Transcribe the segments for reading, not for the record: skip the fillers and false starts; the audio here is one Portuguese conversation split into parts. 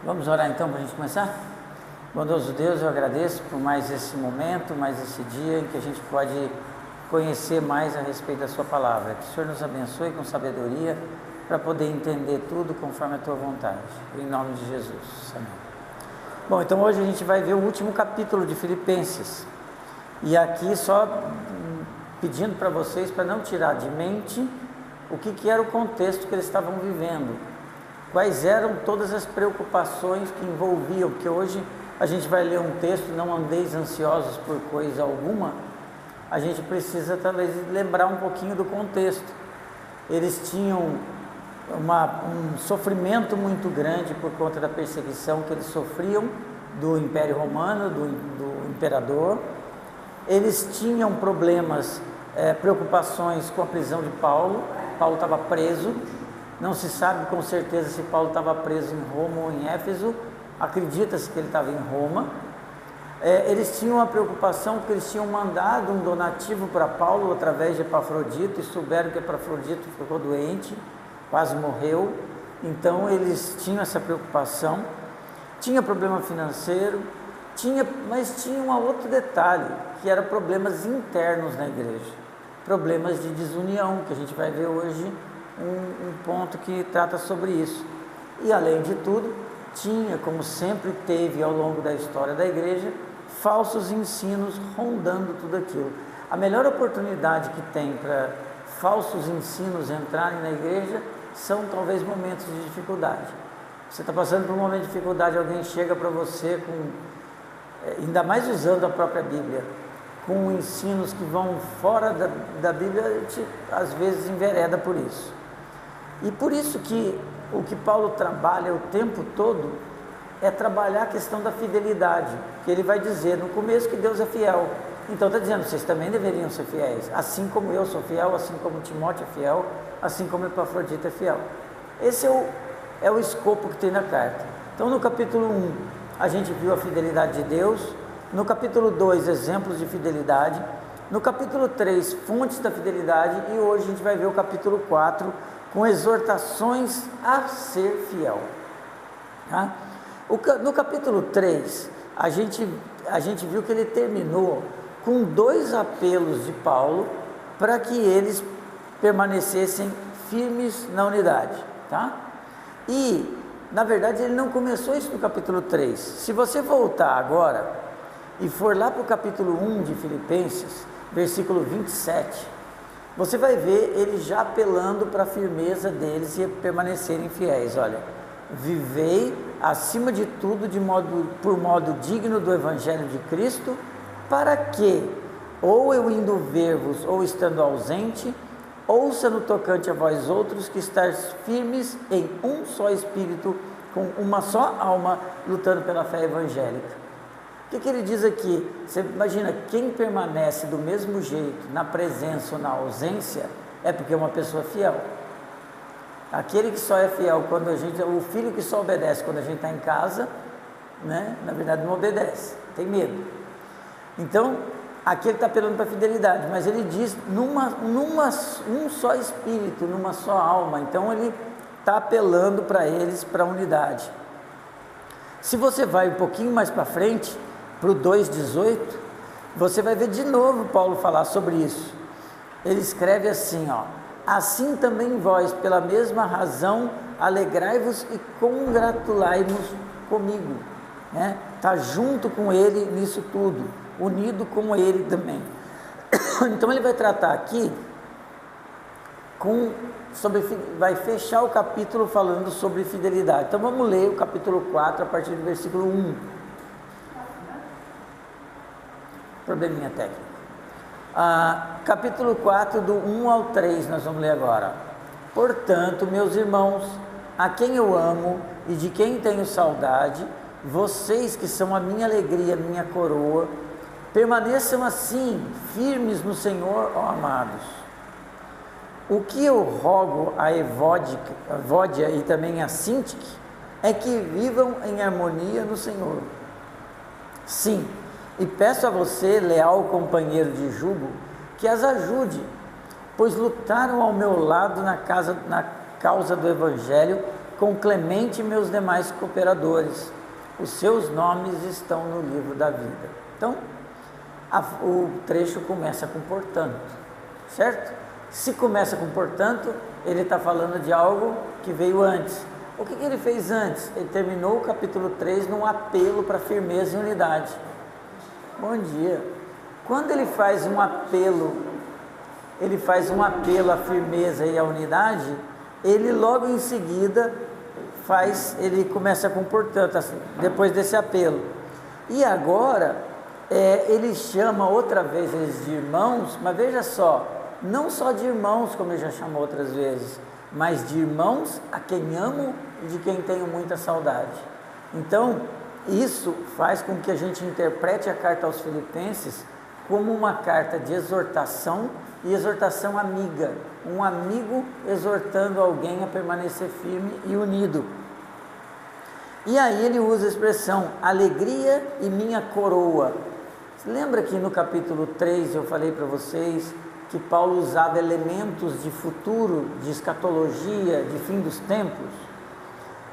Vamos orar então para a gente começar? Bondoso Deus, eu agradeço por mais esse momento, mais esse dia em que a gente pode conhecer mais a respeito da sua palavra. Que o Senhor nos abençoe com sabedoria para poder entender tudo conforme a tua vontade. Em nome de Jesus. Amém. Bom, então hoje a gente vai ver o último capítulo de Filipenses. E aqui só pedindo para vocês para não tirar de mente o que era o contexto que eles estavam vivendo. Quais eram todas as preocupações que envolviam, porque hoje a gente vai ler um texto, não andeis ansiosos por coisa alguma, a gente precisa talvez lembrar um pouquinho do contexto. Eles tinham um sofrimento muito grande por conta da perseguição que eles sofriam do Império Romano, do imperador. Eles tinham problemas, preocupações com a prisão de Paulo. Paulo estava preso. Não se sabe com certeza se Paulo estava preso em Roma ou em Éfeso, acredita-se que ele estava em Roma. Eles tinham uma preocupação porque eles tinham mandado um donativo para Paulo através de Epafrodito e souberam que Epafrodito ficou doente, quase morreu, então eles tinham essa preocupação. Tinha problema financeiro, mas tinha um outro detalhe, que eram problemas internos na igreja, problemas de desunião, que a gente vai ver hoje um ponto que trata sobre isso. E além de tudo, tinha, como sempre teve ao longo da história da igreja, falsos ensinos rondando tudo aquilo. A melhor oportunidade que tem para falsos ensinos entrarem na igreja são talvez momentos de dificuldade. Você está passando por um momento de dificuldade, alguém chega para você ainda mais usando a própria Bíblia, com ensinos que vão fora da Bíblia, a gente às vezes envereda por isso. E por isso que o que Paulo trabalha o tempo todo é trabalhar a questão da fidelidade, que ele vai dizer no começo que Deus é fiel. Então está dizendo, vocês também deveriam ser fiéis, assim como eu sou fiel, assim como Timóteo é fiel, assim como Epafrodito é fiel. Esse é o escopo que tem na carta. Então no capítulo 1 a gente viu a fidelidade de Deus, no capítulo 2 exemplos de fidelidade, no capítulo 3 fontes da fidelidade, e hoje a gente vai ver o capítulo 4 com exortações a ser fiel. Tá? No capítulo 3, a gente viu que ele terminou com 2 apelos de Paulo para que eles permanecessem firmes na unidade. Tá? E, na verdade, ele não começou isso no capítulo 3. Se você voltar agora e for lá para o capítulo 1 de Filipenses, versículo 27, você vai ver ele já apelando para a firmeza deles e permanecerem fiéis. Olha, vivei acima de tudo por modo digno do Evangelho de Cristo, para que, ou eu indo ver-vos, ou estando ausente, ouça no tocante a vós outros que estáis firmes em um só espírito, com uma só alma, lutando pela fé evangélica. O que ele diz aqui? Você imagina, quem permanece do mesmo jeito na presença ou na ausência é porque é uma pessoa fiel. Aquele que só é fiel quando o filho que só obedece quando a gente está em casa, né? Na verdade não obedece, tem medo. Então aqui ele está apelando para a fidelidade, mas ele diz um só espírito, numa só alma. Então ele está apelando para eles, para a unidade. Se você vai um pouquinho mais para frente, para o 2,18, você vai ver de novo Paulo falar sobre isso. Ele escreve assim, ó: assim também vós, pela mesma razão, alegrai-vos e congratulai-vos comigo. Está junto com ele nisso tudo, unido com ele também. Então ele vai tratar aqui vai fechar o capítulo falando sobre fidelidade. Então vamos ler o capítulo 4 a partir do versículo 1. Probleminha técnico. Capítulo 4 do 1 ao 3 nós vamos ler agora. Portanto, meus irmãos, a quem eu amo e de quem tenho saudade, vocês que são a minha alegria, minha coroa, permaneçam assim, firmes no Senhor, ó amados. O que eu rogo a Evódia e também a Sintique é que vivam em harmonia no Senhor. Sim, e peço a você, leal companheiro de jugo, que as ajude, pois lutaram ao meu lado na causa do Evangelho com Clemente e meus demais cooperadores. Os seus nomes estão no livro da vida. Então, o trecho começa com portanto, certo? Se começa com portanto, ele está falando de algo que veio antes. O que ele fez antes? Ele terminou o capítulo 3 num apelo para firmeza e unidade. Bom dia. Quando ele faz um apelo à firmeza e à unidade, ele logo em seguida ele começa com portanto, assim, depois desse apelo. E agora, ele chama outra vez eles de irmãos, mas veja só, não só de irmãos, como ele já chamou outras vezes, mas de irmãos a quem amo e de quem tenho muita saudade. Então, isso faz com que a gente interprete a carta aos Filipenses como uma carta de exortação e exortação amiga, um amigo exortando alguém a permanecer firme e unido. E aí ele usa a expressão alegria e minha coroa. Lembra que no capítulo 3 eu falei para vocês que Paulo usava elementos de futuro, de escatologia, de fim dos tempos?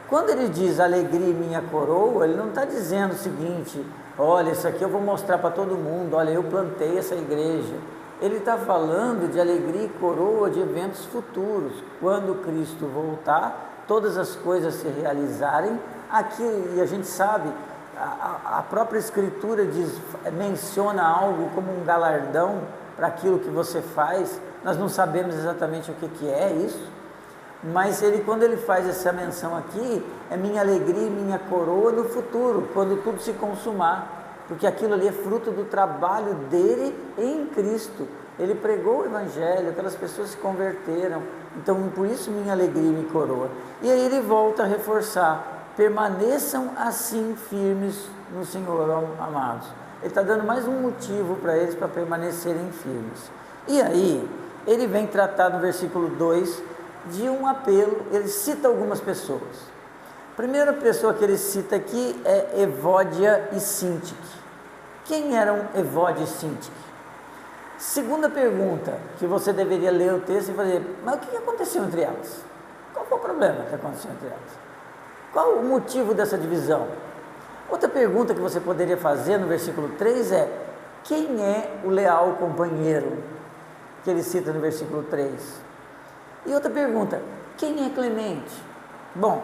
Quando ele diz alegria e minha coroa, ele não está dizendo o seguinte: olha, isso aqui eu vou mostrar para todo mundo, olha, eu plantei essa igreja. Ele está falando de alegria e coroa de eventos futuros. Quando Cristo voltar, todas as coisas se realizarem aqui, e a gente sabe, a própria Escritura menciona algo como um galardão para aquilo que você faz. Nós não sabemos exatamente o que é isso, mas quando ele faz essa menção aqui, é minha alegria e minha coroa no futuro, quando tudo se consumar, porque aquilo ali é fruto do trabalho dele em Cristo. Ele pregou o Evangelho, aquelas pessoas se converteram, então por isso minha alegria e minha coroa. E aí ele volta a reforçar: permaneçam assim firmes no Senhor, amados. Ele está dando mais um motivo para eles para permanecerem firmes. E aí ele vem tratar no versículo 2 de um apelo. Ele cita algumas pessoas. A primeira pessoa que ele cita aqui é Evódia e Sintique. Quem eram Evódia e Sintique? Segunda pergunta, que você deveria ler o texto e fazer: mas o que aconteceu entre elas? Qual foi o problema que aconteceu entre elas? Qual o motivo dessa divisão? Outra pergunta que você poderia fazer no versículo 3 é: quem é o leal companheiro? Que ele cita no versículo 3. E outra pergunta: quem é Clemente? Bom,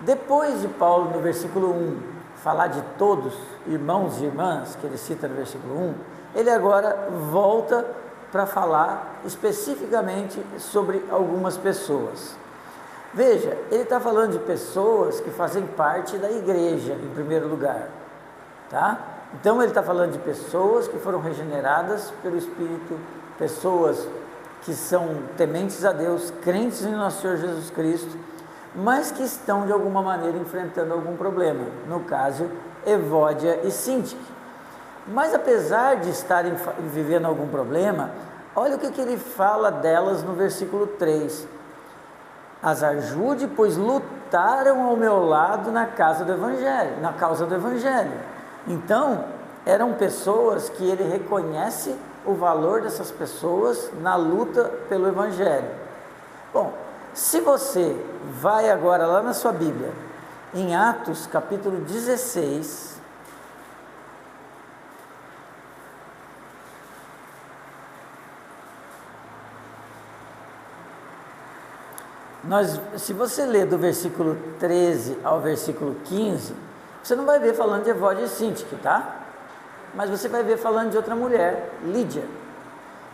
depois de Paulo no versículo 1 falar de todos, irmãos e irmãs, que ele cita no versículo 1, ele agora volta para falar especificamente sobre algumas pessoas. Veja, ele está falando de pessoas que fazem parte da igreja, em primeiro lugar, tá? Então ele está falando de pessoas que foram regeneradas pelo Espírito, pessoas que são tementes a Deus, crentes em nosso Senhor Jesus Cristo, mas que estão de alguma maneira enfrentando algum problema, no caso, Evódia e Sintique. Mas apesar de estarem vivendo algum problema, olha o que ele fala delas no versículo 3. As ajude, pois lutaram ao meu lado na causa do Evangelho. Então, eram pessoas que ele reconhece o valor dessas pessoas na luta pelo Evangelho. Bom, se você vai agora lá na sua Bíblia, em Atos capítulo 16, se você ler do versículo 13 ao versículo 15, você não vai ver falando de Evódia e Sintique, tá? Mas você vai ver falando de outra mulher, Lídia.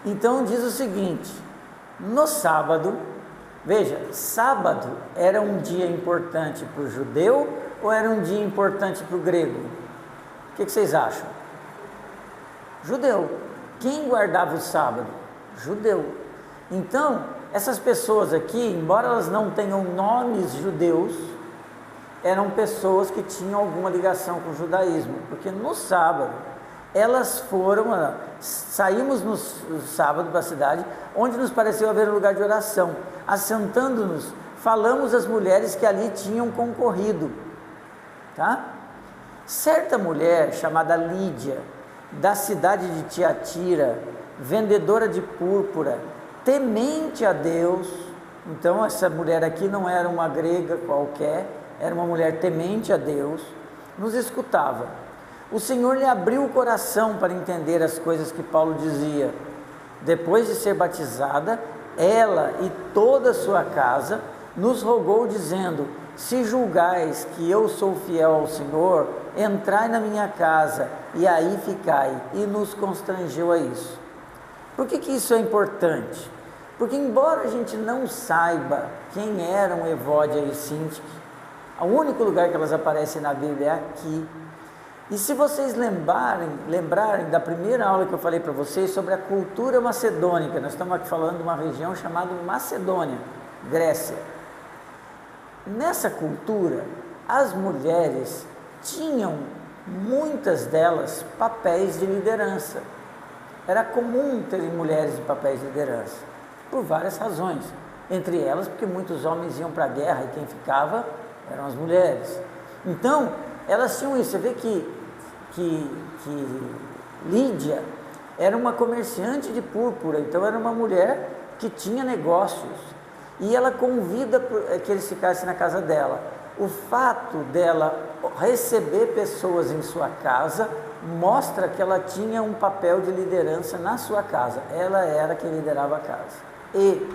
Então diz o seguinte: no sábado, veja, sábado era um dia importante para o judeu ou era um dia importante para o grego? O que vocês acham? Judeu. Quem guardava o sábado? Judeu. Então, essas pessoas aqui, embora elas não tenham nomes judeus, eram pessoas que tinham alguma ligação com o judaísmo, porque no sábado elas saímos no sábado para a cidade, onde nos pareceu haver um lugar de oração, assentando-nos, falamos às mulheres que ali tinham concorrido, tá? Certa mulher chamada Lídia, da cidade de Tiatira, vendedora de púrpura, temente a Deus, Então essa mulher aqui não era uma grega qualquer, era uma mulher temente a Deus, nos escutava. O Senhor lhe abriu o coração para entender as coisas que Paulo dizia. Depois de ser batizada, ela e toda a sua casa nos rogou dizendo: se julgais que eu sou fiel ao Senhor, entrai na minha casa e aí ficai. E nos constrangeu a isso. Por que isso é importante? Porque embora a gente não saiba quem eram Evódia e Sintique, o único lugar que elas aparecem na Bíblia é aqui. E se vocês lembrarem da primeira aula que eu falei para vocês sobre a cultura macedônica, nós estamos aqui falando de uma região chamada Macedônia, Grécia. Nessa cultura, as mulheres tinham, muitas delas, papéis de liderança. Era comum terem mulheres em papéis de liderança, por várias razões. Entre elas, porque muitos homens iam para a guerra e quem ficava eram as mulheres. Então, elas tinham isso. Você vê que Lídia era uma comerciante de púrpura, então era uma mulher que tinha negócios. E ela convida que eles ficassem na casa dela. O fato dela receber pessoas em sua casa mostra que ela tinha um papel de liderança na sua casa. Ela era quem liderava a casa. E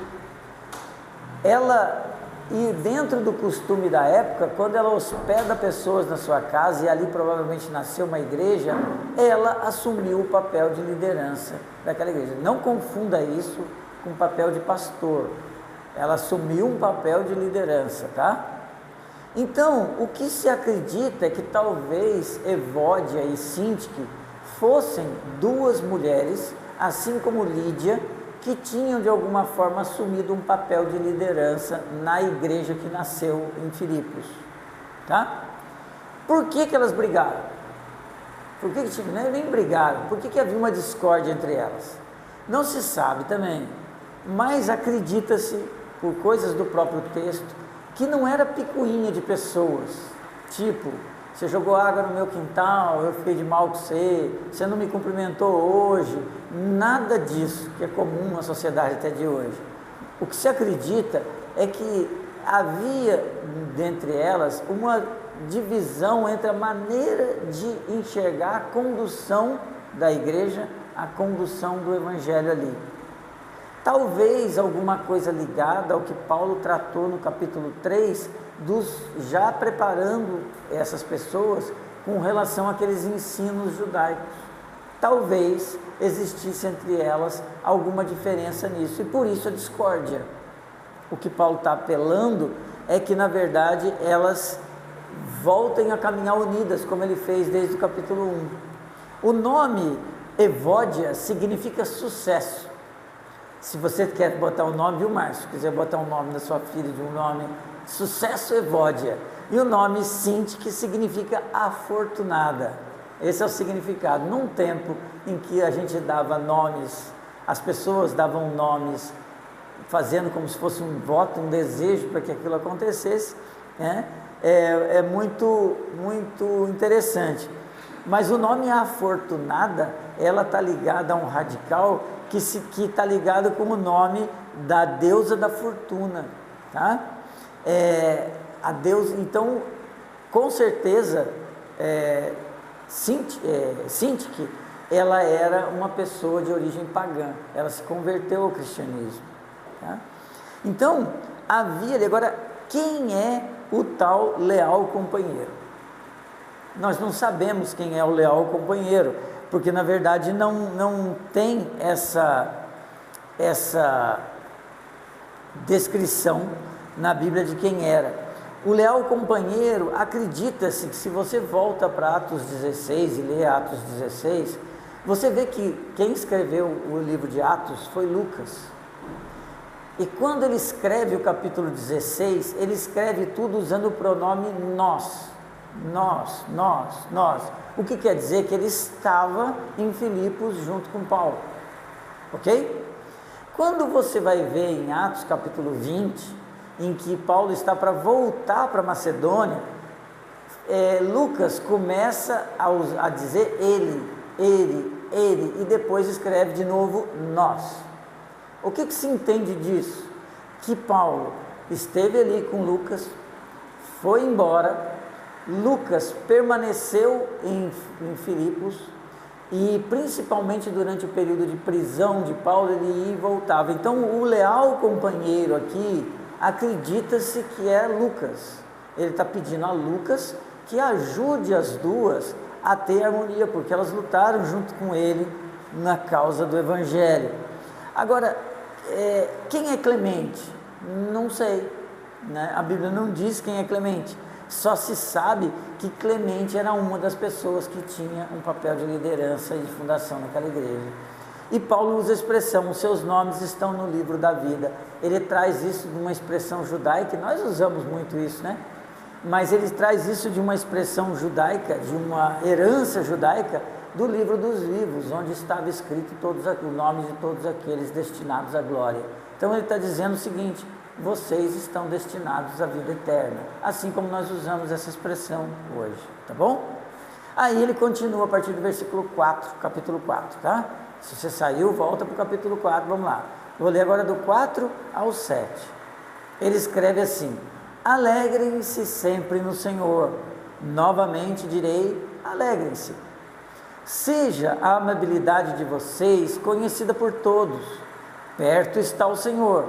dentro do costume da época, quando ela hospeda pessoas na sua casa, e ali provavelmente nasceu uma igreja, ela assumiu o papel de liderança daquela igreja. Não confunda isso com o papel de pastor. Ela assumiu um papel de liderança, tá? Então, o que se acredita é que talvez Evódia e Sintique fossem duas mulheres, assim como Lídia, que tinham de alguma forma assumido um papel de liderança na igreja que nasceu em Filipos, tá? Por que elas brigaram? Por que nem brigaram? Por que havia uma discórdia entre elas? Não se sabe também, mas acredita-se, por coisas do próprio texto, que não era picuinha de pessoas, tipo, você jogou água no meu quintal, eu fiquei de mal com você não me cumprimentou hoje, nada disso que é comum na sociedade até de hoje. O que se acredita é que havia, dentre elas, uma divisão entre a maneira de enxergar a condução da igreja, a condução do evangelho ali. Talvez alguma coisa ligada ao que Paulo tratou no capítulo 3, já preparando essas pessoas com relação àqueles ensinos judaicos. Talvez existisse entre elas alguma diferença nisso, e por isso a discórdia. O que Paulo está apelando é que, na verdade, elas voltem a caminhar unidas, como ele fez desde o capítulo 1. O nome Evódia significa sucesso. Se você quer botar um nome, viu, Márcio? Se quiser botar um nome da sua filha, de um nome, sucesso Evódia. E o nome Sintique, que significa afortunada. Esse é o significado. Num tempo em que a gente dava nomes, as pessoas davam nomes, fazendo como se fosse um voto, um desejo para que aquilo acontecesse, né? É muito, muito interessante. Mas o nome Afortunada, ela está ligada a um radical que está ligado com o nome da deusa da fortuna, tá? A deusa, então, com certeza, Sintique, ela era uma pessoa de origem pagã, ela se converteu ao cristianismo, tá? Então, havia, agora, quem é o tal leal companheiro? Nós não sabemos quem é o leal companheiro, porque na verdade não tem essa descrição na Bíblia de quem era. O leal companheiro, acredita-se que se você volta para Atos 16 e lê Atos 16, você vê que quem escreveu o livro de Atos foi Lucas. E quando ele escreve o capítulo 16, ele escreve tudo usando o pronome nós. O que quer dizer que ele estava em Filipos junto com Paulo, ok? Quando você vai ver em Atos capítulo 20, em que Paulo está para voltar para Macedônia, Lucas começa a dizer ele, e depois escreve de novo nós. O que se entende disso? que Paulo esteve ali com Lucas, foi embora, Lucas permaneceu em Filipos, e principalmente durante o período de prisão de Paulo, ele ia e voltava. Então o leal companheiro aqui, acredita-se que é Lucas. Ele está pedindo a Lucas que ajude as duas a ter harmonia, porque elas lutaram junto com ele na causa do Evangelho. Agora, quem é Clemente? Não sei, né? A Bíblia não diz quem é Clemente, só se sabe que Clemente era uma das pessoas que tinha um papel de liderança e de fundação naquela igreja. E Paulo usa a expressão, os seus nomes estão no livro da vida. Ele traz isso de uma expressão judaica, e nós usamos muito isso, né? Mas ele traz isso de uma expressão judaica, de uma herança judaica, do livro dos livros, onde estava escrito o nome de todos aqueles destinados à glória. Então ele está dizendo o seguinte: vocês estão destinados à vida eterna, assim como nós usamos essa expressão hoje, tá bom? Aí ele continua a partir do versículo 4, capítulo 4, tá? Se você saiu, volta para o capítulo 4, vamos lá. Vou ler agora do 4 ao 7. Ele escreve assim: alegrem-se sempre no Senhor. Novamente direi, alegrem-se. Seja a amabilidade de vocês conhecida por todos. Perto está o Senhor.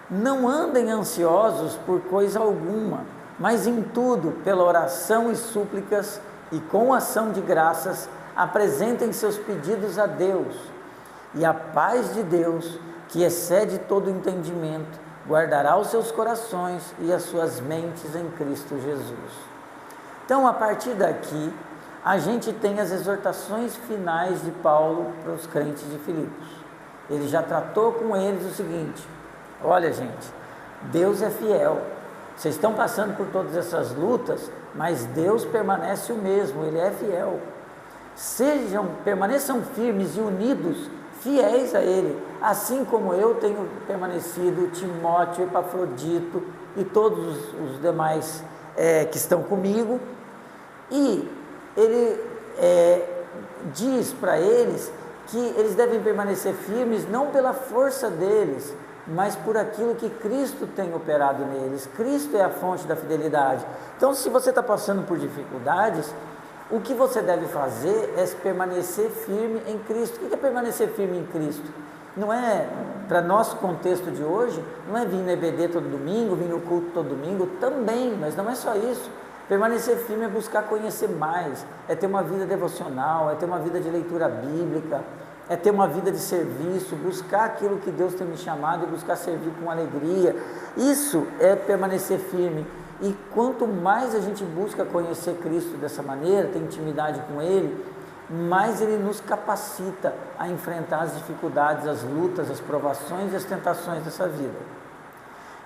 Não andem ansiosos por coisa alguma, mas em tudo, pela oração e súplicas e com ação de graças, apresentem seus pedidos a Deus. E a paz de Deus, que excede todo entendimento, guardará os seus corações e as suas mentes em Cristo Jesus. Então, a partir daqui, a gente tem as exortações finais de Paulo para os crentes de Filipos. Ele já tratou com eles o seguinte: olha, gente, Deus é fiel. Vocês estão passando por todas essas lutas, mas Deus permanece o mesmo, Ele é fiel. Permaneçam firmes e unidos, fiéis a Ele, assim como eu tenho permanecido, Timóteo, Epafrodito e todos os demais que estão comigo. E ele diz para eles que eles devem permanecer firmes não pela força deles, mas por aquilo que Cristo tem operado neles. Cristo é a fonte da fidelidade. Então, se você está passando por dificuldades, o que você deve fazer é permanecer firme em Cristo. O que é permanecer firme em Cristo? Não é, para nosso contexto de hoje, não é vir no EBD todo domingo, vir no culto todo domingo, também, mas não é só isso. Permanecer firme é buscar conhecer mais, é ter uma vida devocional, é ter uma vida de leitura bíblica, é ter uma vida de serviço, buscar aquilo que Deus tem me chamado e buscar servir com alegria. Isso é permanecer firme. E quanto mais a gente busca conhecer Cristo dessa maneira, ter intimidade com Ele, mais Ele nos capacita a enfrentar as dificuldades, as lutas, as provações e as tentações dessa vida.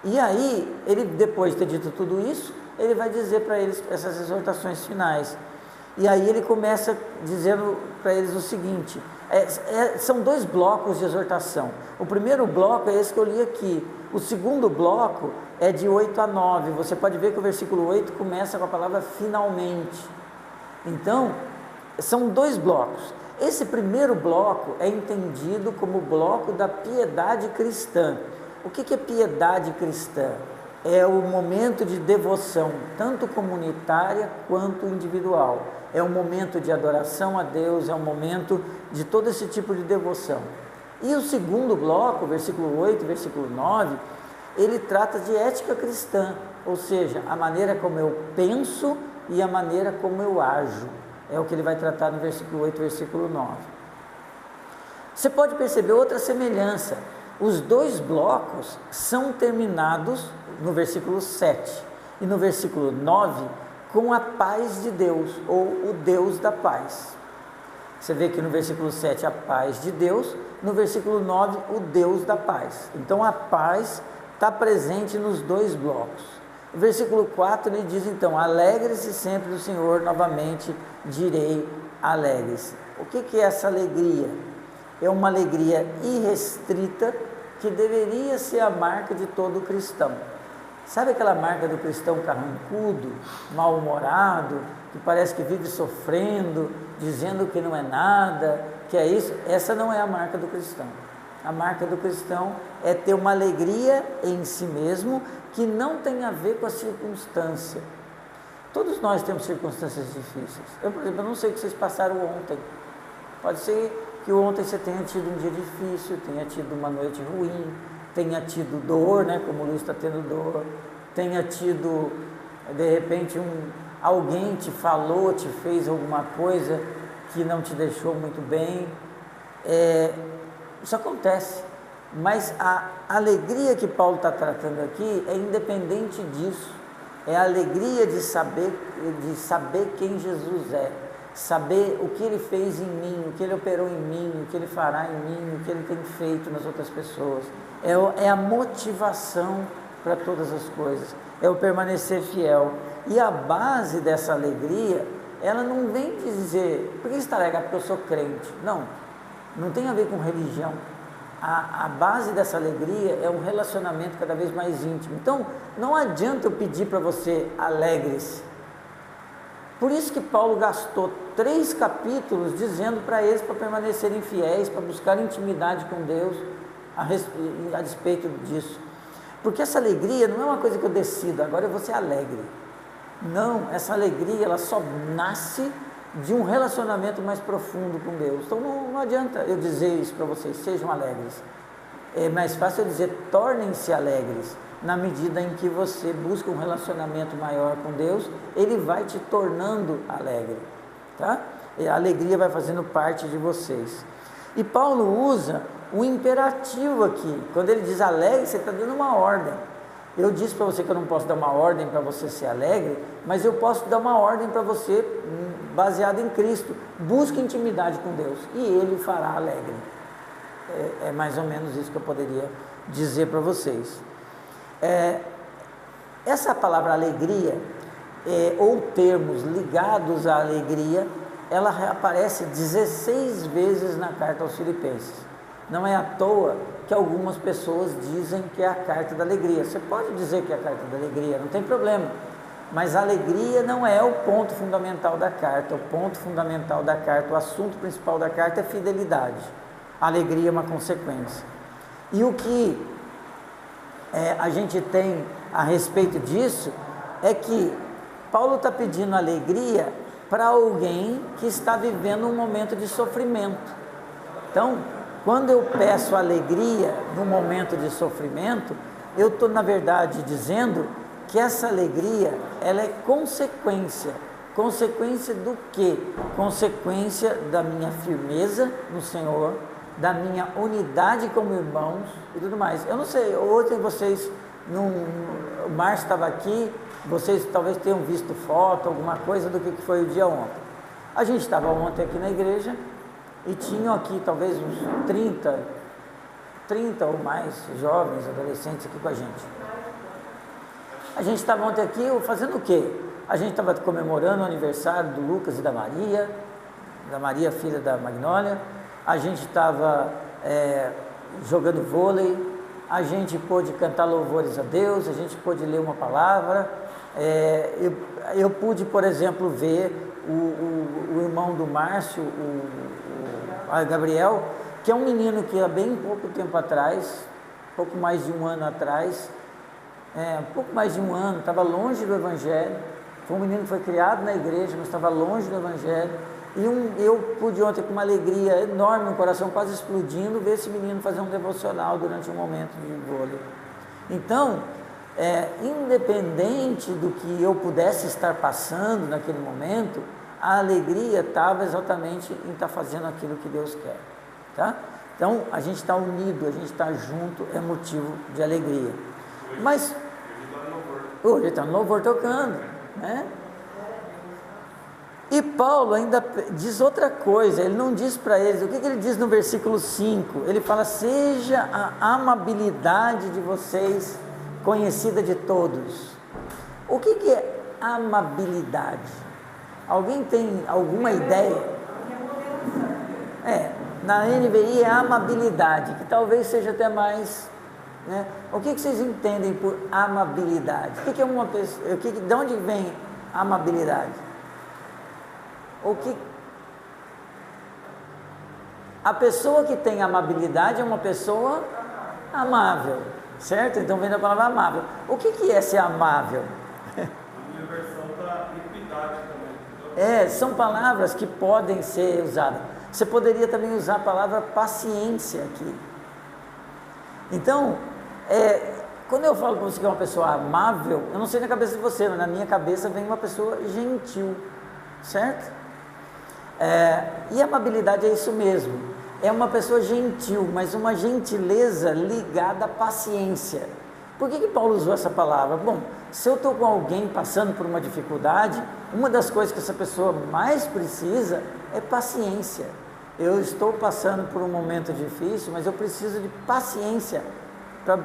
E aí, ele, depois de ter dito tudo isso, ele vai dizer para eles essas exortações finais. E aí ele começa dizendo para eles o seguinte, são dois blocos de exortação. O primeiro bloco é esse que eu li aqui. O segundo bloco é de 8 a 9. Você pode ver que o versículo 8 começa com a palavra finalmente. Então, são dois blocos. Esse primeiro bloco é entendido como o bloco da piedade cristã. O que é piedade cristã? É o momento de devoção, tanto comunitária quanto individual. É um momento de adoração a Deus, é um momento de todo esse tipo de devoção. E o segundo bloco, versículo 8, versículo 9, ele trata de ética cristã, ou seja, a maneira como eu penso e a maneira como eu ajo. É o que ele vai tratar no versículo 8, versículo 9. Você pode perceber outra semelhança. Os dois blocos são terminados no versículo 7 e no versículo 9 com a paz de Deus, ou o Deus da paz. Você vê que no versículo 7 a paz de Deus, no versículo 9 o Deus da paz. Então a paz está presente nos dois blocos. O versículo 4 ele diz então: alegre-se sempre do Senhor, novamente direi, alegre-se. O que é essa alegria? É uma alegria irrestrita que deveria ser a marca de todo cristão. Sabe aquela marca do cristão carrancudo, mal-humorado, que parece que vive sofrendo, dizendo que não é nada, que é isso? Essa não é a marca do cristão. A marca do cristão é ter uma alegria em si mesmo que não tem a ver com a circunstância. Todos nós temos circunstâncias difíceis. Eu, por exemplo, não sei o que vocês passaram ontem. Pode ser que ontem você tenha tido um dia difícil, tenha tido uma noite ruim, tenha tido dor, né, como o Luiz está tendo dor, tenha tido, de repente, alguém te falou, te fez alguma coisa que não te deixou muito bem. Isso acontece, mas a alegria que Paulo está tratando aqui é independente disso. É a alegria de saber quem Jesus é, saber o que Ele fez em mim, o que Ele operou em mim, o que Ele fará em mim, o que Ele tem feito nas outras pessoas. É a motivação para todas as coisas, é o permanecer fiel. E a base dessa alegria, ela não vem dizer, por que você está alegre? Porque eu sou crente. Não tem a ver com religião. A base dessa alegria é um relacionamento cada vez mais íntimo. Então, não adianta eu pedir para você alegre-se. Por isso que Paulo gastou 3 capítulos dizendo para eles para permanecerem fiéis, para buscar intimidade com Deus a respeito disso. Porque essa alegria não é uma coisa que eu decido, agora eu vou ser alegre. Não, essa alegria ela só nasce de um relacionamento mais profundo com Deus. Então não adianta eu dizer isso para vocês, sejam alegres. É mais fácil eu dizer, tornem-se alegres. Na medida em que você busca um relacionamento maior com Deus, Ele vai te tornando alegre, tá? E a alegria vai fazendo parte de vocês. E Paulo usa o imperativo aqui. Quando ele diz alegre, você está dando uma ordem. Eu disse para você que eu não posso dar uma ordem para você ser alegre, mas eu posso dar uma ordem para você baseada em Cristo. Busque intimidade com Deus e Ele fará alegre. É mais ou menos isso que eu poderia dizer para vocês. Essa palavra alegria, ou termos ligados à alegria, ela aparece 16 vezes na carta aos Filipenses. Não é à toa que algumas pessoas dizem que é a carta da alegria. Você pode dizer que é a carta da alegria, não tem problema, mas a alegria não é o ponto fundamental da carta. O ponto fundamental da carta, o assunto principal da carta é fidelidade. A alegria é uma consequência. E o que a gente tem a respeito disso é que Paulo está pedindo alegria para alguém que está vivendo um momento de sofrimento. Então, quando eu peço alegria no momento de sofrimento, eu estou, na verdade, dizendo que essa alegria, ela é consequência. Consequência do quê? Consequência da minha firmeza no Senhor, da minha unidade como irmãos e tudo mais. Eu não sei, ontem vocês, o Márcio estava aqui, vocês talvez tenham visto foto, alguma coisa do que foi o dia ontem. A gente estava ontem aqui na igreja e tinham aqui talvez uns 30 ou mais jovens, adolescentes aqui com a gente. A gente estava ontem aqui fazendo o quê? A gente estava comemorando o aniversário do Lucas e da Maria, filha da Magnólia. A gente estava jogando vôlei, a gente pôde cantar louvores a Deus, a gente pôde ler uma palavra. Eu pude, por exemplo, ver o irmão do Márcio, o Gabriel, que é um menino que há bem pouco tempo atrás, pouco mais de um ano atrás, estava longe do Evangelho. Foi um menino que foi criado na igreja, mas estava longe do Evangelho. E eu pude ontem, com uma alegria enorme, um coração quase explodindo, ver esse menino fazer um devocional durante um momento de vôlei. Então, independente do que eu pudesse estar passando naquele momento, a alegria estava exatamente em estar fazendo aquilo que Deus quer, tá? Então, a gente está unido, a gente está junto, é motivo de alegria. Mas, hoje está no louvor tocando, né? E Paulo ainda diz outra coisa, ele não diz para eles, o que ele diz no versículo 5? Ele fala, seja a amabilidade de vocês conhecida de todos. O que é amabilidade? Alguém tem alguma ideia? Na NVI é amabilidade, que talvez seja até mais, né? O que vocês entendem por amabilidade? O que é uma pessoa? De onde vem amabilidade? A pessoa que tem amabilidade é uma pessoa amável, certo? Então vem da palavra amável. O que é ser amável? A minha versão está equidade também. São palavras que podem ser usadas. Você poderia também usar a palavra paciência aqui. Então, quando eu falo para você que é uma pessoa amável, eu não sei na cabeça de você, mas na minha cabeça vem uma pessoa gentil, certo? E a amabilidade é isso mesmo. É uma pessoa gentil, mas uma gentileza ligada à paciência. Por que Paulo usou essa palavra? Bom, se eu estou com alguém passando por uma dificuldade, uma das coisas que essa pessoa mais precisa é paciência. Eu estou passando por um momento difícil, mas eu preciso de paciência para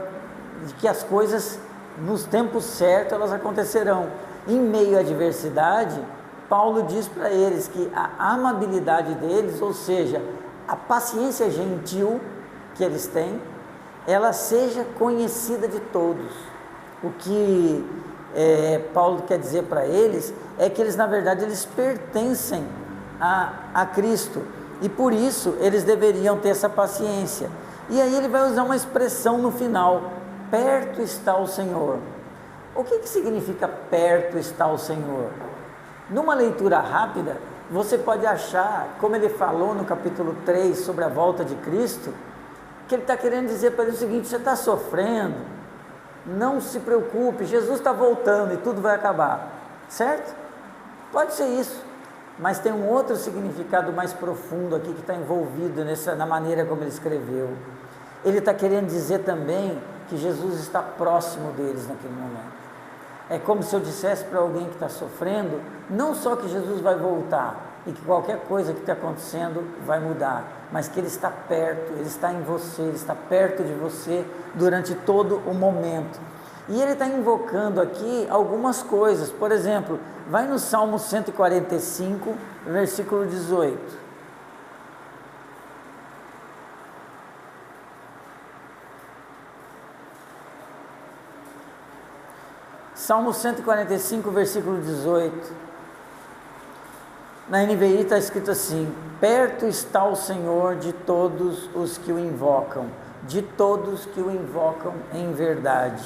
que as coisas, nos tempos certos, elas acontecerão. Em meio à adversidade, Paulo diz para eles que a amabilidade deles, ou seja, a paciência gentil que eles têm, ela seja conhecida de todos. O que Paulo quer dizer para eles é que eles, na verdade, eles pertencem a Cristo, e por isso eles deveriam ter essa paciência. E aí ele vai usar uma expressão no final: perto está o Senhor. O que significa perto está o Senhor? Numa leitura rápida, você pode achar, como ele falou no capítulo 3 sobre a volta de Cristo, que ele está querendo dizer para ele o seguinte: você está sofrendo, não se preocupe, Jesus está voltando e tudo vai acabar, certo? Pode ser isso, mas tem um outro significado mais profundo aqui que está envolvido na maneira como ele escreveu. Ele está querendo dizer também que Jesus está próximo deles naquele momento. É como se eu dissesse para alguém que está sofrendo, não só que Jesus vai voltar e que qualquer coisa que está acontecendo vai mudar, mas que Ele está perto, Ele está em você, Ele está perto de você durante todo o momento. E Ele está invocando aqui algumas coisas. Por exemplo, vai no Salmo 145, versículo 18. Salmo 145, versículo 18, na NVI está escrito assim: perto está o Senhor de todos os que o invocam, de todos que o invocam em verdade.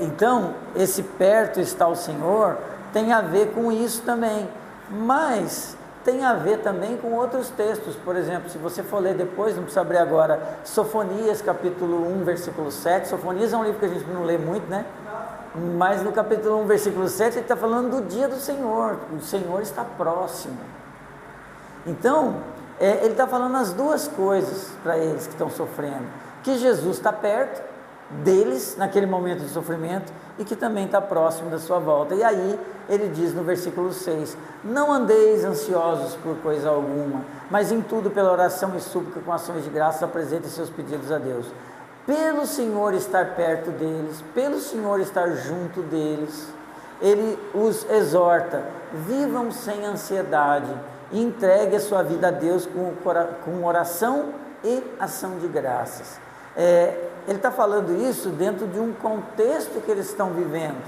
Então, esse perto está o Senhor tem a ver com isso também, mas tem a ver também com outros textos. Por exemplo, se você for ler depois, não precisa abrir agora, Sofonias capítulo 1, versículo 7, Sofonias é um livro que a gente não lê muito, né? Mas no capítulo 1, versículo 7, ele está falando do dia do Senhor. O Senhor está próximo. Então, ele está falando as duas coisas para eles que estão sofrendo: que Jesus está perto deles naquele momento de sofrimento e que também está próximo da sua volta. E aí ele diz no versículo 6: não andeis ansiosos por coisa alguma, mas em tudo pela oração e súplica com ações de graça apresentem seus pedidos a Deus. Pelo Senhor estar perto deles, pelo Senhor estar junto deles, Ele os exorta: vivam sem ansiedade e entregue a sua vida a Deus com oração e ação de graças. Ele está falando isso dentro de um contexto que eles estão vivendo,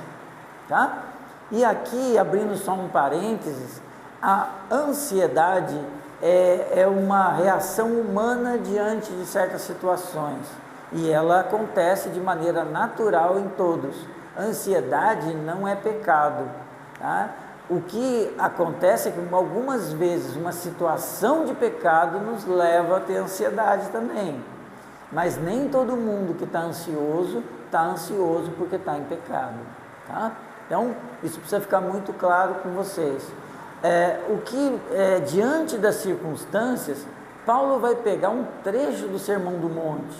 tá? E aqui, abrindo só um parênteses, a ansiedade é uma reação humana diante de certas situações. E ela acontece de maneira natural em todos. A ansiedade não é pecado, tá? O que acontece é que algumas vezes uma situação de pecado nos leva a ter ansiedade também. Mas nem todo mundo que está ansioso porque está em pecado, tá? Então, isso precisa ficar muito claro com vocês. Diante das circunstâncias, Paulo vai pegar um trecho do Sermão do Monte.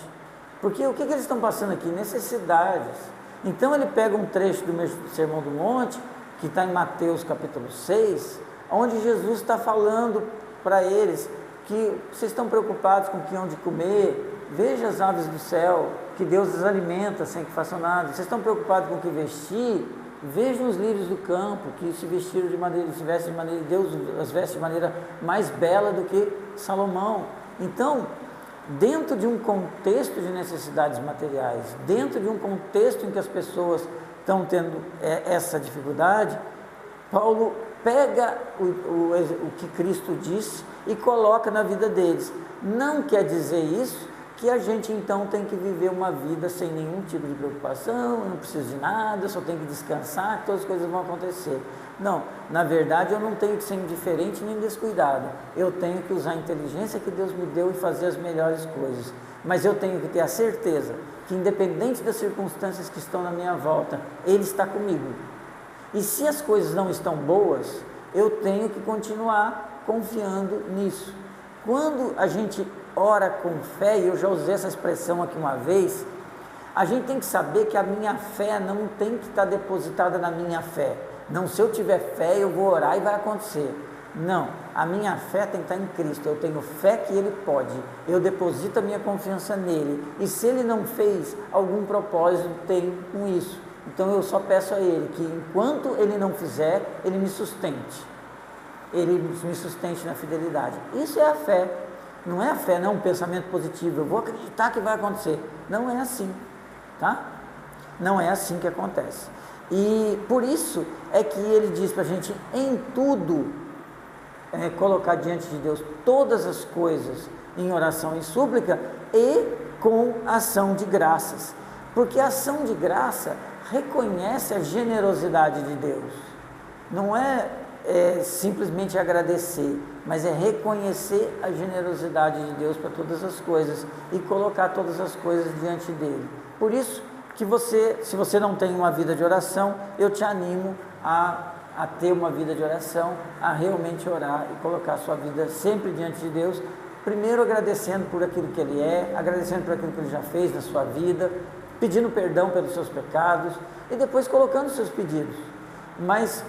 Porque o que eles estão passando aqui? Necessidades. Então ele pega um trecho do Sermão do Monte, que está em Mateus capítulo 6, onde Jesus está falando para eles que vocês estão preocupados com o que hão de comer, veja as aves do céu, que Deus as alimenta sem que façam nada. Vocês estão preocupados com o que vestir, vejam os lírios do campo, que se vestiram de maneira, se vestem de maneira, Deus as veste de maneira mais bela do que Salomão. Então, dentro de um contexto de necessidades materiais, dentro de um contexto em que as pessoas estão tendo essa dificuldade, Paulo pega o que Cristo disse e coloca na vida deles. Não quer dizer isso que a gente então tem que viver uma vida sem nenhum tipo de preocupação, não preciso de nada, eu só tenho que descansar, que todas as coisas vão acontecer. Não, na verdade eu não tenho que ser indiferente nem descuidado, eu tenho que usar a inteligência que Deus me deu e fazer as melhores coisas, mas eu tenho que ter a certeza que independente das circunstâncias que estão na minha volta, Ele está comigo. E se as coisas não estão boas, eu tenho que continuar confiando nisso. Quando a gente ora com fé, e eu já usei essa expressão aqui uma vez, a gente tem que saber que a minha fé não tem que estar depositada na minha fé. Não, se eu tiver fé, eu vou orar e vai acontecer. Não, a minha fé tem que estar em Cristo. Eu tenho fé que Ele pode, eu deposito a minha confiança nele, e se Ele não fez, algum propósito tem com isso. Então eu só peço a Ele que enquanto Ele não fizer, Ele me sustente. Ele me sustente na fidelidade. Isso é a fé. Não é a fé, não é um pensamento positivo, eu vou acreditar que vai acontecer. Não é assim, tá? Não é assim que acontece. E por isso é que ele diz para a gente, em tudo, colocar diante de Deus todas as coisas em oração e súplica e com ação de graças. Porque a ação de graça reconhece a generosidade de Deus. Não é simplesmente agradecer, mas é reconhecer a generosidade de Deus para todas as coisas e colocar todas as coisas diante dele. Por isso que se você não tem uma vida de oração, eu te animo a ter uma vida de oração, a realmente orar e colocar a sua vida sempre diante de Deus, primeiro agradecendo por aquilo que Ele é, agradecendo por aquilo que Ele já fez na sua vida, pedindo perdão pelos seus pecados e depois colocando os seus pedidos. Mas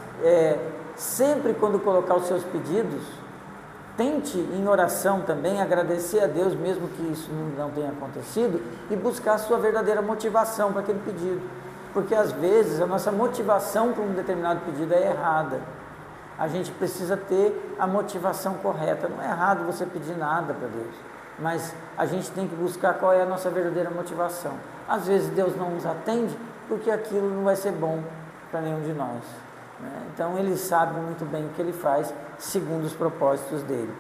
sempre quando colocar os seus pedidos, tente em oração também agradecer a Deus, mesmo que isso não tenha acontecido, e buscar a sua verdadeira motivação para aquele pedido, porque às vezes a nossa motivação para um determinado pedido é errada. A gente precisa ter a motivação correta. Não é errado você pedir nada para Deus, mas a gente tem que buscar qual é a nossa verdadeira motivação. Às vezes Deus não nos atende porque aquilo não vai ser bom para nenhum de nós. Então Ele sabe muito bem o que Ele faz segundo os propósitos dEle.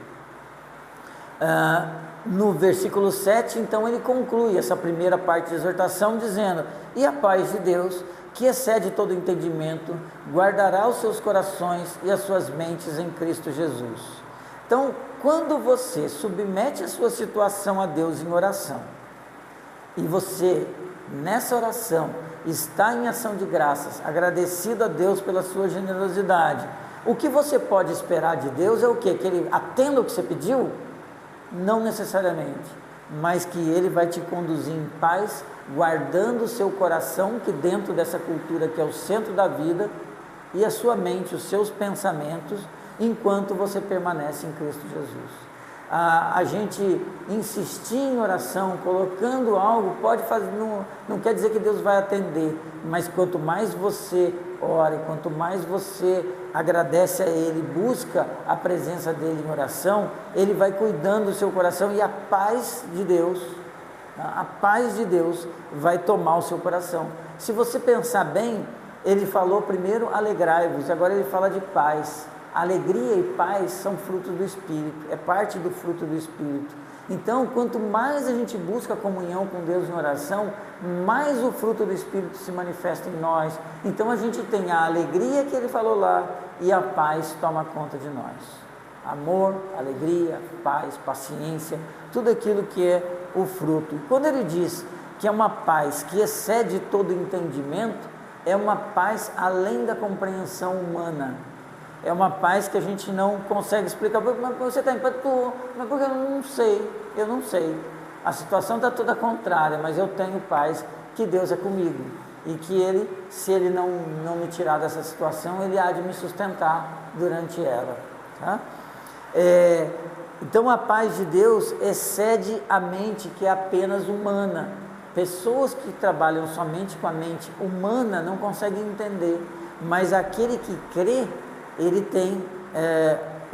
No versículo 7, então ele conclui essa primeira parte da exortação dizendo: e a paz de Deus, que excede todo entendimento, guardará os seus corações e as suas mentes em Cristo Jesus. Então, quando você submete a sua situação a Deus em oração, e você nessa oração está em ação de graças, agradecido a Deus pela sua generosidade, o que você pode esperar de Deus é o quê? Que Ele atenda o que você pediu? Não necessariamente, mas que Ele vai te conduzir em paz, guardando o seu coração, que dentro dessa cultura que é o centro da vida, e a sua mente, os seus pensamentos, enquanto você permanece em Cristo Jesus. A gente insistir em oração, colocando algo, pode fazer, não quer dizer que Deus vai atender, mas quanto mais você ora, quanto mais você agradece a Ele, busca a presença dEle em oração, Ele vai cuidando do seu coração, e a paz de Deus vai tomar o seu coração. Se você pensar bem, Ele falou primeiro alegrai-vos, agora Ele fala de paz. Alegria e paz são frutos do Espírito, é parte do fruto do Espírito. Então, quanto mais a gente busca comunhão com Deus em oração, mais o fruto do Espírito se manifesta em nós. Então a gente tem a alegria que Ele falou lá, e a paz toma conta de nós. Amor, alegria, paz, paciência, tudo aquilo que é o fruto. E quando Ele diz que é uma paz que excede todo entendimento, é uma paz além da compreensão humana. É uma paz que a gente não consegue explicar. Mas você está em paz? Mas porque eu não sei. A situação está toda contrária, mas eu tenho paz, que Deus é comigo. E que Ele, se Ele não me tirar dessa situação, Ele há de me sustentar durante ela. Tá? Então a paz de Deus excede a mente, que é apenas humana. Pessoas que trabalham somente com a mente humana não conseguem entender, mas aquele que crê, ele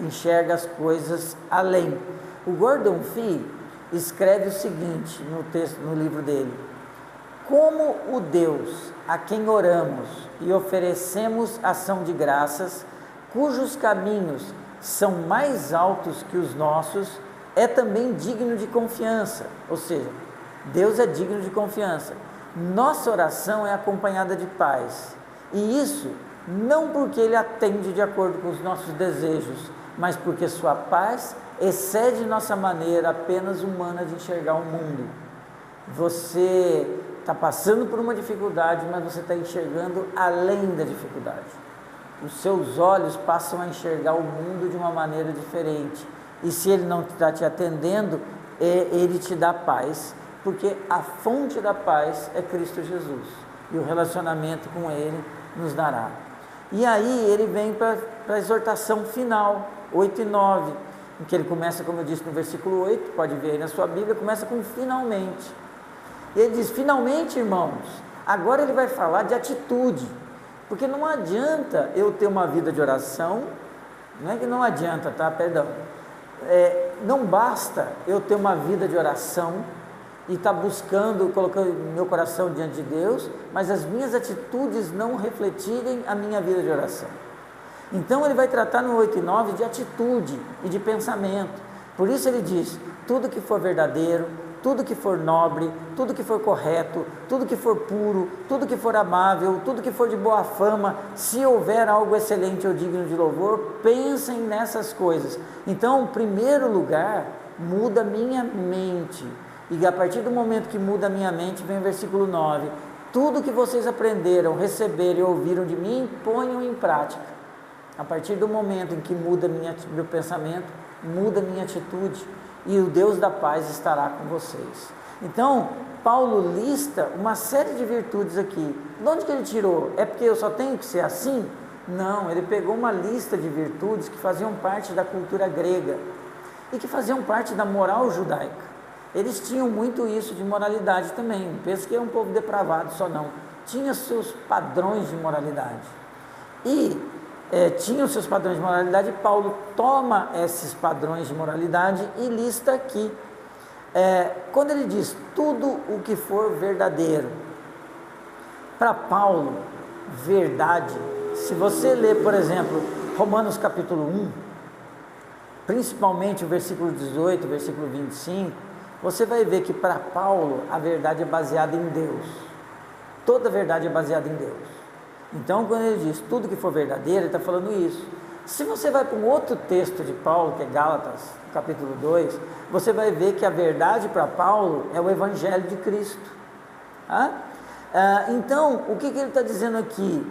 enxerga as coisas além. O Gordon Fee escreve o seguinte no livro dele: como o Deus a quem oramos e oferecemos ação de graças cujos caminhos são mais altos que os nossos, é também digno de confiança. Ou seja, Deus é digno de confiança. Nossa oração é acompanhada de paz, e isso não porque Ele atende de acordo com os nossos desejos, mas porque sua paz excede nossa maneira apenas humana de enxergar o mundo. Você está passando por uma dificuldade, mas você está enxergando além da dificuldade. Os seus olhos passam a enxergar o mundo de uma maneira diferente, e se Ele não está te atendendo, Ele te dá paz, porque a fonte da paz é Cristo Jesus, e o relacionamento com Ele nos dará. E aí ele vem para a exortação final, 8 e 9, em que ele começa, como eu disse no versículo 8, pode ver aí na sua Bíblia, começa com finalmente. E ele diz: finalmente, irmãos. Agora ele vai falar de atitude, porque não adianta eu ter uma vida de oração, não é que não adianta, tá? Perdão. Não basta eu ter uma vida de oração e estar buscando, colocando meu coração diante de Deus, mas as minhas atitudes não refletirem a minha vida de oração. Então ele vai tratar no 8 e 9 de atitude e de pensamento. Por isso ele diz: tudo que for verdadeiro, tudo que for nobre, tudo que for correto, tudo que for puro, tudo que for amável, tudo que for de boa fama, se houver algo excelente ou digno de louvor, pensem nessas coisas. Então, em primeiro lugar, muda minha mente. E a partir do momento que muda a minha mente, vem o versículo 9: tudo que vocês aprenderam, receberam e ouviram de mim, ponham em prática. A partir do momento em que muda meu pensamento, muda minha atitude, e o Deus da paz estará com vocês. Então, Paulo lista uma série de virtudes aqui. De onde que ele tirou? É porque eu só tenho que ser assim? Não, ele pegou uma lista de virtudes que faziam parte da cultura grega e que faziam parte da moral judaica. Eles tinham muito isso de moralidade também. Não pensa que é um povo depravado só, não. Tinha seus padrões de moralidade. E tinha os seus padrões de moralidade. Paulo toma esses padrões de moralidade e lista aqui. Quando ele diz tudo o que for verdadeiro, para Paulo, verdade, se você ler, por exemplo, Romanos capítulo 1, principalmente o versículo 18, versículo 25, você vai ver que para Paulo a verdade é baseada em Deus. Toda verdade é baseada em Deus. Então, quando ele diz tudo que for verdadeiro, ele está falando isso. Se você vai para um outro texto de Paulo, que é Gálatas, capítulo 2, você vai ver que a verdade para Paulo é o Evangelho de Cristo. Então, o que ele está dizendo aqui?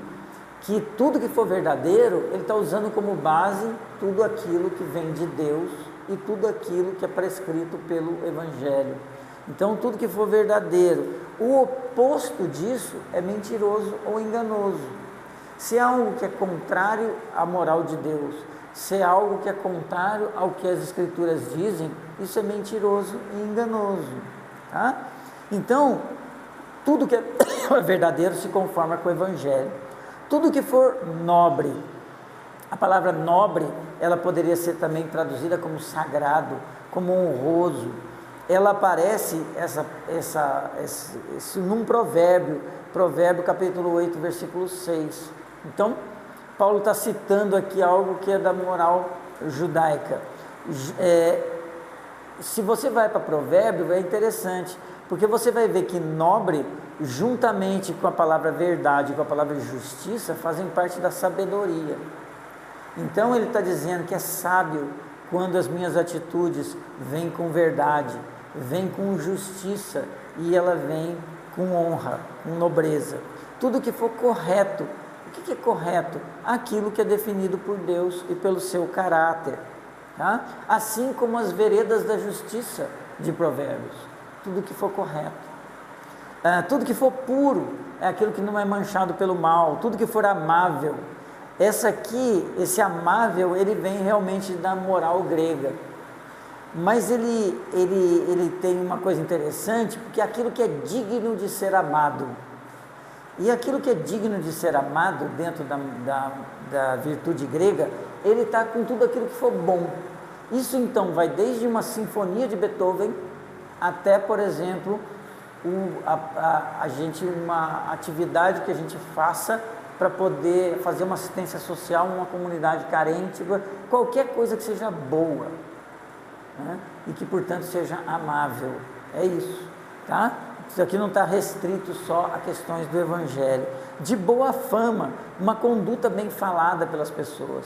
Que tudo que for verdadeiro, ele está usando como base tudo aquilo que vem de Deus e tudo aquilo que é prescrito pelo Evangelho. Então, tudo que for verdadeiro, o oposto disso é mentiroso ou enganoso. Se é algo que é contrário à moral de Deus, se é algo que é contrário ao que as Escrituras dizem, isso é mentiroso e enganoso. Então, tudo que é verdadeiro se conforma com o Evangelho. Tudo que for nobre, a palavra nobre, ela poderia ser também traduzida como sagrado, como honroso. Ela aparece num provérbio capítulo 8, versículo 6. Então, Paulo está citando aqui algo que é da moral judaica. Se você vai para provérbio, é interessante, porque você vai ver que nobre, juntamente com a palavra verdade e com a palavra justiça, fazem parte da sabedoria. Então ele está dizendo que é sábio quando as minhas atitudes vêm com verdade, vêm com justiça, e ela vem com honra, com nobreza. Tudo que for correto. O que é correto? Aquilo que é definido por Deus e pelo seu caráter. Assim como as veredas da justiça de Provérbios. Tudo que for correto. Tudo que for puro é aquilo que não é manchado pelo mal. Tudo que for amável. Esse amável, ele vem realmente da moral grega. Mas ele tem uma coisa interessante, porque aquilo que é digno de ser amado. E aquilo que é digno de ser amado dentro da virtude grega, ele está com tudo aquilo que for bom. Isso então vai desde uma sinfonia de Beethoven até, por exemplo, uma atividade que a gente faça para poder fazer uma assistência social numa comunidade carente, qualquer coisa que seja boa, né? E que portanto seja amável, é isso, tá? Isso aqui não está restrito só a questões do Evangelho. De boa fama, uma conduta bem falada pelas pessoas.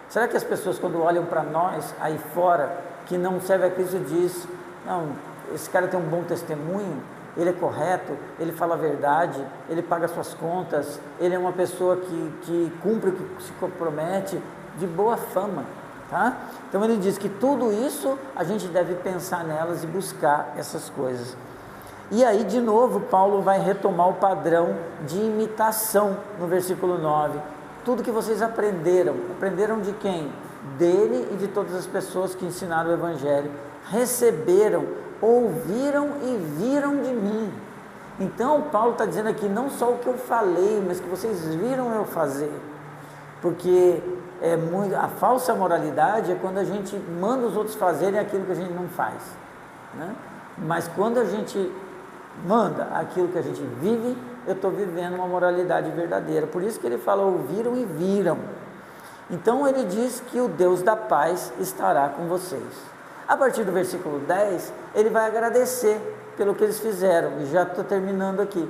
Será que as pessoas, quando olham para nós aí fora, que não serve a Cristo, diz, não, esse cara tem um bom testemunho, ele é correto, ele fala a verdade, ele paga suas contas, ele é uma pessoa que cumpre o que se compromete, de boa fama, tá? Então ele diz que tudo isso a gente deve pensar nelas e buscar essas coisas. E aí de novo Paulo vai retomar o padrão de imitação no versículo 9. Tudo que vocês aprenderam de quem? Dele e de todas as pessoas que ensinaram o Evangelho, receberam, ouviram e viram de mim. Então Paulo está dizendo aqui, não só o que eu falei, mas que vocês viram eu fazer, porque a falsa moralidade é quando a gente manda os outros fazerem aquilo que a gente não faz, né? Mas quando a gente manda aquilo que a gente vive, eu estou vivendo uma moralidade verdadeira. Por isso que ele fala, ouviram e viram. Então ele diz que o Deus da paz estará com vocês. A partir do versículo 10, ele vai agradecer pelo que eles fizeram, e já estou terminando aqui.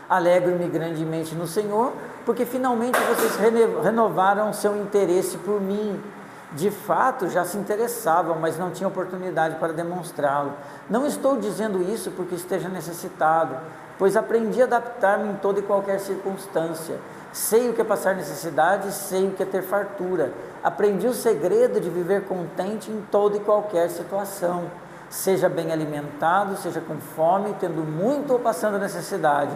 Alegro-me grandemente no Senhor, porque finalmente vocês renovaram seu interesse por mim. De fato, já se interessavam, mas não tinham oportunidade para demonstrá-lo. Não estou dizendo isso porque esteja necessitado, pois aprendi a adaptar-me em toda e qualquer circunstância. Sei o que é passar necessidade, sei o que é ter fartura. Aprendi o segredo de viver contente em toda e qualquer situação. Seja bem alimentado, seja com fome, tendo muito ou passando necessidade.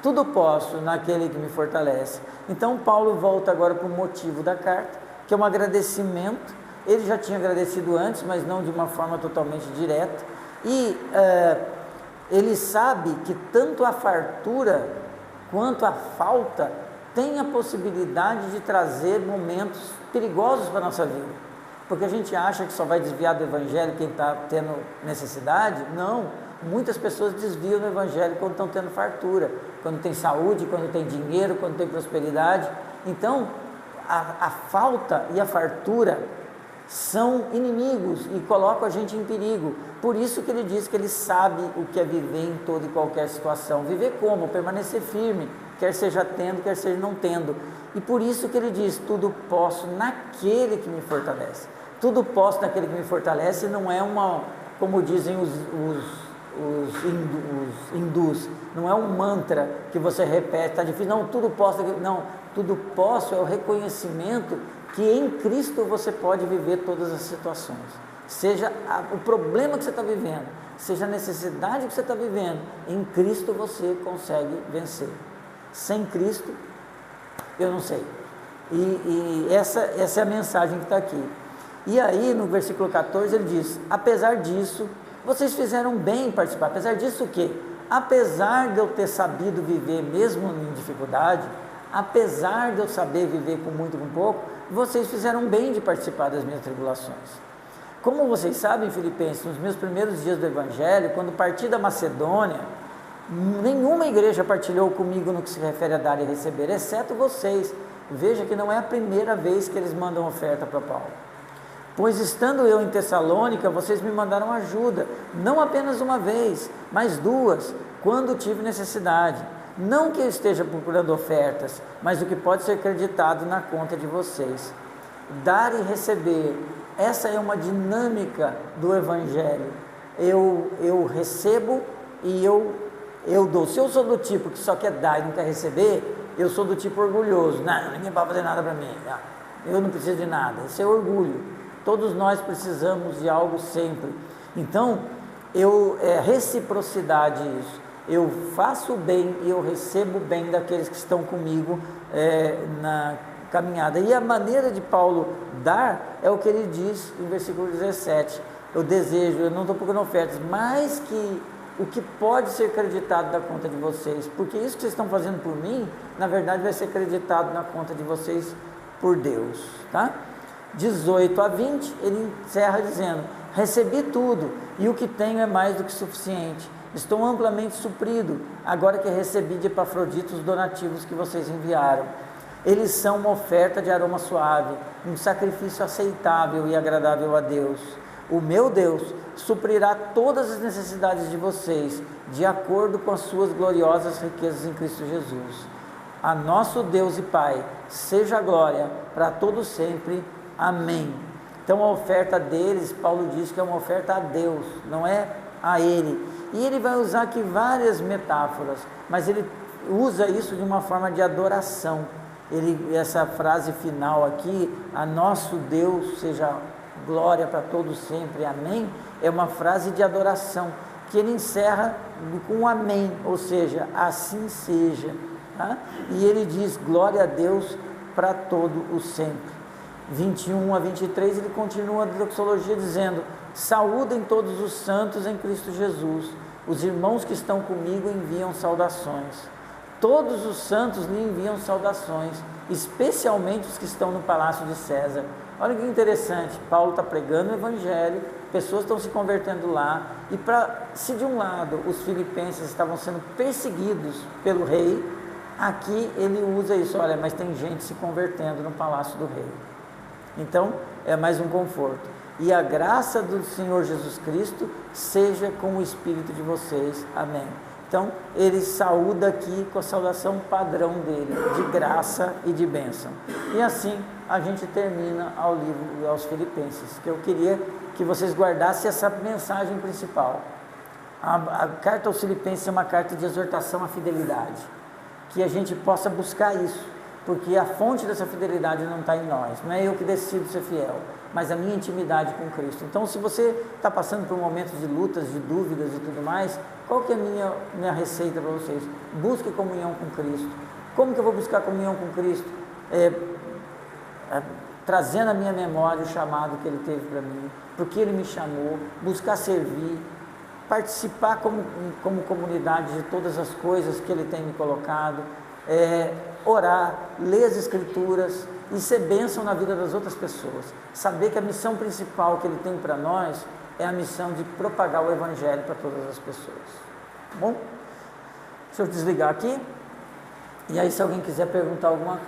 Tudo posso naquele que me fortalece. Então Paulo volta agora para o motivo da carta, que é um agradecimento. Ele já tinha agradecido antes, mas não de uma forma totalmente direta. E ele sabe que tanto a fartura quanto a falta tem a possibilidade de trazer momentos perigosos para a nossa vida, porque a gente acha que só vai desviar do Evangelho quem está tendo necessidade. Não, muitas pessoas desviam do Evangelho quando estão tendo fartura, quando tem saúde, quando tem dinheiro, quando tem prosperidade. Então a falta e a fartura são inimigos e colocam a gente em perigo. Por isso que ele diz que ele sabe o que é viver em toda e qualquer situação. Viver como? Permanecer firme, quer seja tendo, quer seja não tendo. E por isso que ele diz, tudo posso naquele que me fortalece. Tudo posso naquele que me fortalece não é uma, como dizem os hindus, não é um mantra que você repete, está difícil, não, tudo posso, não, tudo posso é o reconhecimento que em Cristo você pode viver todas as situações, seja o problema que você está vivendo, seja a necessidade que você está vivendo, em Cristo você consegue vencer. Sem Cristo, eu não sei. E essa é a mensagem que está aqui. E aí no versículo 14 ele diz, apesar disso, vocês fizeram bem em participar. Apesar disso o quê? Apesar de eu ter sabido viver mesmo em dificuldade, apesar de eu saber viver com muito, com pouco, vocês fizeram bem de participar das minhas tribulações. Como vocês sabem, Filipenses, nos meus primeiros dias do Evangelho, quando parti da Macedônia, nenhuma igreja partilhou comigo no que se refere a dar e receber, exceto vocês. Veja que não é a primeira vez que eles mandam oferta para Paulo. Pois estando eu em Tessalônica, vocês me mandaram ajuda, não apenas uma vez, mas duas, quando tive necessidade. Não que eu esteja procurando ofertas, mas o que pode ser acreditado na conta de vocês. Dar e receber, essa é uma dinâmica do Evangelho. Eu recebo e eu dou. Se eu sou do tipo que só quer dar e não quer receber, eu sou do tipo orgulhoso. Não, ninguém vai fazer nada para mim, eu não preciso de nada. Isso é orgulho. Todos nós precisamos de algo sempre. Então, é reciprocidade isso. Eu faço o bem e eu recebo o bem daqueles que estão comigo na caminhada. E a maneira de Paulo dar é o que ele diz em versículo 17. Eu desejo, eu não estou procurando ofertas, mas que o que pode ser acreditado na conta de vocês, porque isso que vocês estão fazendo por mim, na verdade vai ser acreditado na conta de vocês por Deus, tá? 18 a 20, ele encerra dizendo, recebi tudo, e o que tenho é mais do que suficiente, Estou amplamente suprido, agora que recebi de Epafrodito os donativos que vocês enviaram. Eles são uma oferta de aroma suave, um sacrifício aceitável e agradável a Deus. O meu Deus suprirá todas as necessidades de vocês, de acordo com as suas gloriosas riquezas em Cristo Jesus. A nosso Deus e Pai, seja a glória para todos sempre. Amém. Então a oferta deles, Paulo diz que é uma oferta a Deus, não é a Ele. E ele vai usar aqui várias metáforas, mas ele usa isso de uma forma de adoração. Essa frase final aqui, a nosso Deus seja glória para todos sempre, amém, é uma frase de adoração, que ele encerra com um amém, ou seja, assim seja, tá? E ele diz glória a Deus para todo o sempre. 21 a 23, ele continua a doxologia dizendo: saúdem todos os santos em Cristo Jesus, os irmãos que estão comigo enviam saudações. Todos os santos lhe enviam saudações, especialmente os que estão no palácio de César. Olha que interessante, Paulo está pregando o evangelho, pessoas estão se convertendo lá, e se de um lado os filipenses estavam sendo perseguidos pelo rei, aqui ele usa isso, olha, mas tem gente se convertendo no palácio do rei. Então é mais um conforto. E a graça do Senhor Jesus Cristo seja com o espírito de vocês, amém. Então ele saúda aqui com a saudação padrão dele, de graça e de bênção. E assim a gente termina ao livro aos Filipenses, que eu queria que vocês guardassem essa mensagem principal. A carta aos Filipenses é uma carta de exortação à fidelidade, que a gente possa buscar isso, porque a fonte dessa fidelidade não está em nós, não é eu que decido ser fiel, mas a minha intimidade com Cristo. Então, se você está passando por momentos de lutas, de dúvidas e tudo mais, qual que é a minha receita para vocês? Busque comunhão com Cristo. Como que eu vou buscar comunhão com Cristo? Trazendo à minha memória o chamado que Ele teve para mim, porque Ele me chamou, buscar servir, participar como comunidade de todas as coisas que Ele tem me colocado, orar, ler as Escrituras e ser bênção na vida das outras pessoas. Saber que a missão principal que Ele tem para nós é a missão de propagar o Evangelho para todas as pessoas. Tá bom? Deixa eu desligar aqui. E aí, se alguém quiser perguntar alguma coisa.